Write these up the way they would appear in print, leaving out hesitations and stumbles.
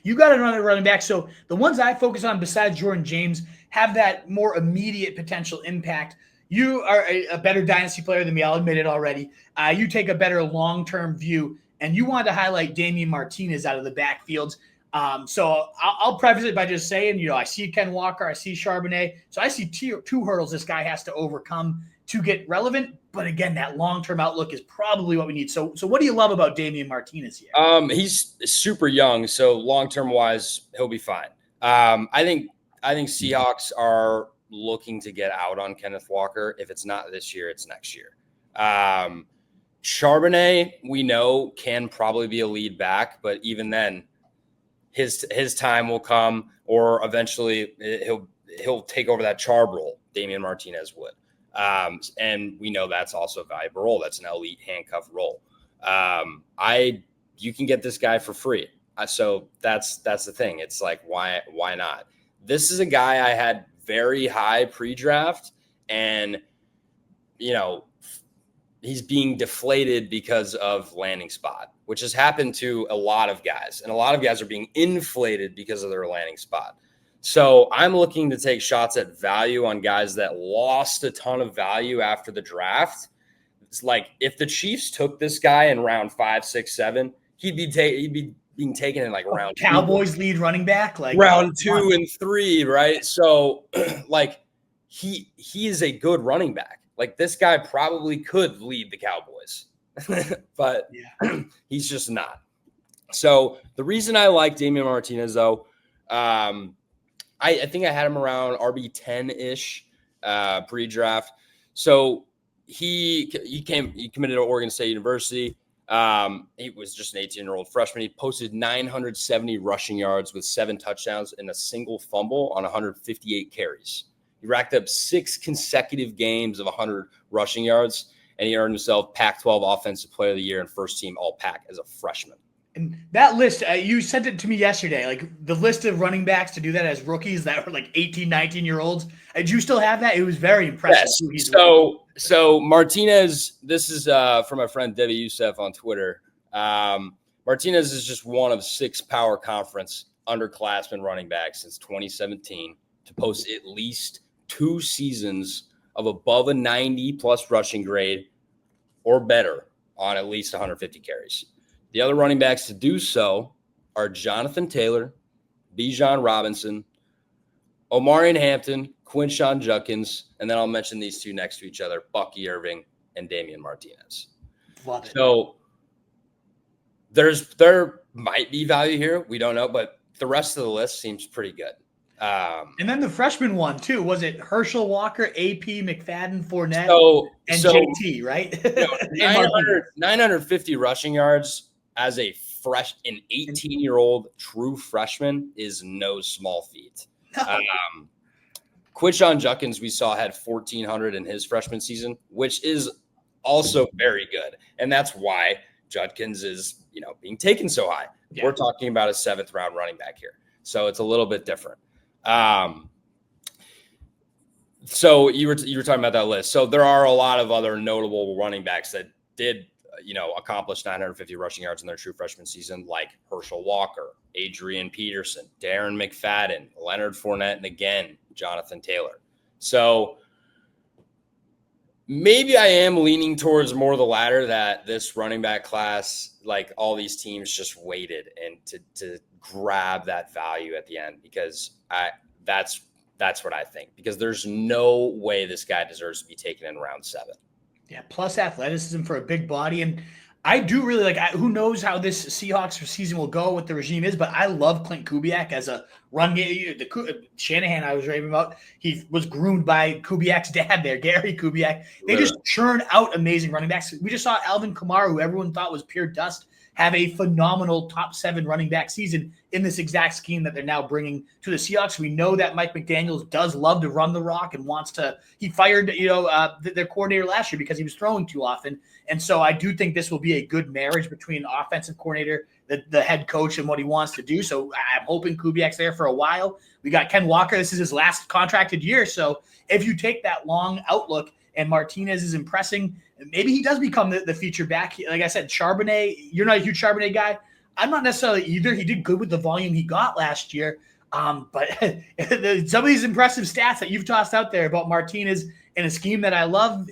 You got another running back. So the ones I focus on besides Jordan James have that more immediate potential impact. You are a better dynasty player than me. I'll admit it already. You take a better long-term view, and you wanted to highlight Damien Martinez out of the backfields. So I'll preface it by just saying, I see Ken Walker, I see Charbonnet. So I see two hurdles this guy has to overcome to get relevant. But again, that long-term outlook is probably what we need. So what do you love about Damien Martinez here? He's super young, so long-term wise, he'll be fine. I think Seahawks are looking to get out on Kenneth Walker. If it's not this year, it's next year. Charbonnet, we know, can probably be a lead back, but even then, his time will come, or eventually he'll take over that Charb role. Damien Martinez would, and we know that's also a valuable role. That's an elite handcuff role. You can get this guy for free, so that's the thing. It's like why not? This is a guy I had very high pre-draft, and he's being deflated because of landing spot, which has happened to a lot of guys. And a lot of guys are being inflated because of their landing spot. So I'm looking to take shots at value on guys that lost a ton of value after the draft. It's like if the Chiefs took this guy in round 5, 6, 7, he'd be being taken in like round Cowboys 2. Lead running back, like round 2 and 3, right? So like he is a good running back. Like this guy probably could lead the Cowboys, but he's just not. So the reason I like Damien Martinez, though, I think I had him around RB 10-ish pre-draft. So he committed to Oregon State University. He was just an 18-year-old freshman. He posted 970 rushing yards with 7 touchdowns and a single fumble on 158 carries. He racked up 6 consecutive games of 100 rushing yards, and he earned himself Pac-12 Offensive Player of the Year and first-team All-Pac as a freshman. And that list, you sent it to me yesterday, like the list of running backs to do that as rookies that were like 18, 19-year-olds. Did you still have that? It was very impressive. Yes. So Martinez, this is from my friend Debbie Youssef on Twitter. Martinez is just one of 6 power conference underclassmen running backs since 2017 to post at least 2 seasons of above a 90-plus rushing grade or better on at least 150 carries. The other running backs to do so are Jonathan Taylor, Bijan Robinson, Omarion Hampton, Quinshon Judkins, and then I'll mention these 2 next to each other, Bucky Irving and Damien Martinez. Love it. So there might be value here. We don't know, but the rest of the list seems pretty good. And then the freshman one too, was it Herschel Walker, AP, McFadden, Fournette, and JT, right? 950 rushing yards as an 18-year-old true freshman is no small feat. No. Quinshon Judkins we saw had 1,400 in his freshman season, which is also very good. And that's why Judkins is, being taken so high. Yeah. We're talking about a 7th round running back here. So it's a little bit different. So you were talking about that list. So there are a lot of other notable running backs that did, accomplish 950 rushing yards in their true freshman season, like Herschel Walker, Adrian Peterson, Darren McFadden, Leonard Fournette, and again, Jonathan Taylor. So maybe I am leaning towards more the latter, that this running back class, like all these teams just waited and to grab that value at the end, because that's what I think, because there's no way this guy deserves to be taken in round 7. Yeah, plus athleticism for a big body. And I do really like, who knows how this Seahawks season will go, what the regime is, but I love Clint Kubiak as a run game. Shanahan I was raving about, he was groomed by Kubiak's dad there, Gary Kubiak. They just churn out amazing running backs. We just saw Alvin Kamara, who everyone thought was pure dust, have a phenomenal top 7 running back season in this exact scheme that they're now bringing to the Seahawks. We know that Mike McDaniels does love to run the rock and wants to – he fired their coordinator last year because he was throwing too often. And so I do think this will be a good marriage between offensive coordinator, the head coach, and what he wants to do. So I'm hoping Kubiak's there for a while. We got Ken Walker. This is his last contracted year. So if you take that long outlook and Martinez is impressing – maybe he does become the feature back. Like I said, Charbonnet, you're not a huge Charbonnet guy. I'm not necessarily either. He did good with the volume he got last year. But some of these impressive stats that you've tossed out there about Martinez in a scheme that I love,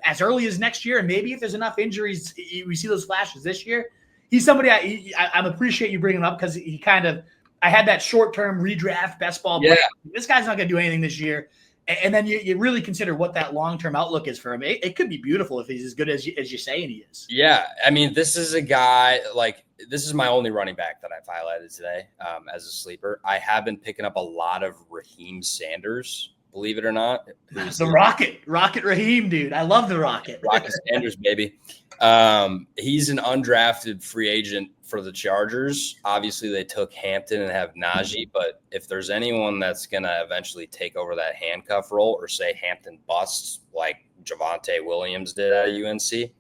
as early as next year, and maybe if there's enough injuries, we see those flashes this year. He's somebody I appreciate you bringing up because he kind of – I had that short-term redraft best ball. Yeah. This guy's not going to do anything this year. And then you really consider what that long-term outlook is for him. It could be beautiful if he's as good as you're saying he is. Yeah. I mean, this is a guy like this is my only running back that I've highlighted today as a sleeper. I have been picking up a lot of Raheem Sanders, believe it or not. The Rocket Raheem, dude. I love the Rocket. Rocket Sanders, baby. He's an undrafted free agent for the Chargers. Obviously, they took Hampton and have Najee, but if there's anyone that's going to eventually take over that handcuff role or say Hampton busts like Javonte Williams did at UNC,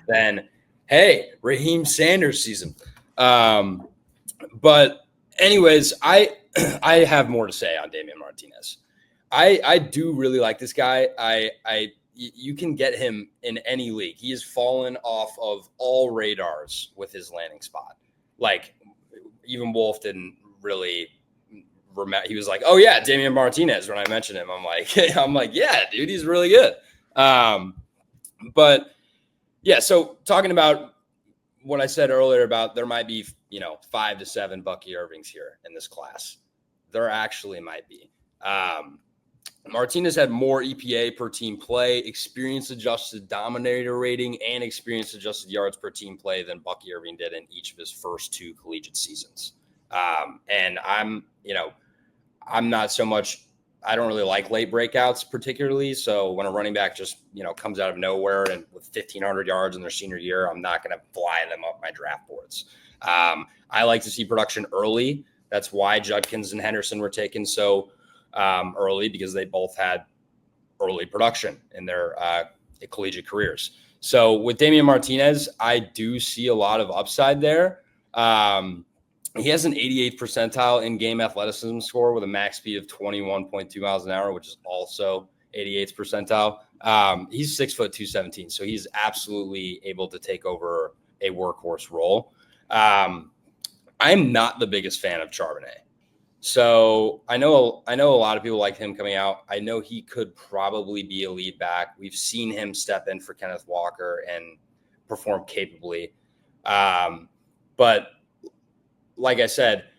then, hey, Raheem Sanders season. But anyways, I have more to say on Damien Martinez. I do really like this guy. You can get him in any league. He has fallen off of all radars with his landing spot. Like, even Wolf didn't really remember. He was like, "Oh yeah, Damien Martinez." When I mentioned him, I'm like, "Yeah, dude, he's really good." But yeah, so talking about what I said earlier about there might be 5 to 7 Bucky Irvings here in this class. There actually might be. Martinez had more EPA per team play, experience-adjusted dominator rating, and experience-adjusted yards per team play than Bucky Irving did in each of his first 2 collegiate seasons. And I'm not so much – I don't really like late breakouts particularly. So when a running back just, comes out of nowhere and with 1,500 yards in their senior year, I'm not going to fly them up my draft boards. I like to see production early. That's why Judkins and Henderson were taken so early, because they both had early production in their collegiate careers. So with Damien Martinez, I do see a lot of upside there. He has an 88th percentile in-game athleticism score with a max speed of 21.2 miles an hour, which is also 88th percentile. He's 6 foot 217, so he's absolutely able to take over a workhorse role. I'm not the biggest fan of Charbonnet. So I know a lot of people like him coming out. I know he could probably be a lead back. We've seen him step in for Kenneth Walker and perform capably. But like I said,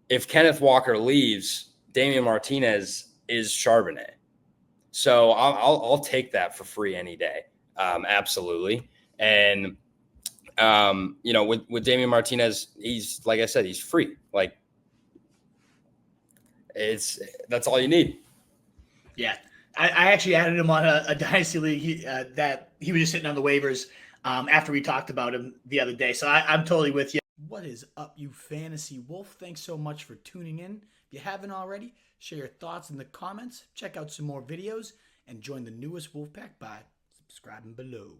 if Kenneth Walker leaves, Damien Martinez is Charbonnet. So I'll take that for free any day. Absolutely. And with Damien Martinez, he's, like I said, he's free. Like, that's all you need. Yeah. I actually added him on a Dynasty league that he was just sitting on the waivers after we talked about him the other day. So I'm totally with you. What is up, you fantasy wolf? Thanks so much for tuning in. If you haven't already, share your thoughts in the comments, check out some more videos, and join the newest Wolfpack by subscribing below.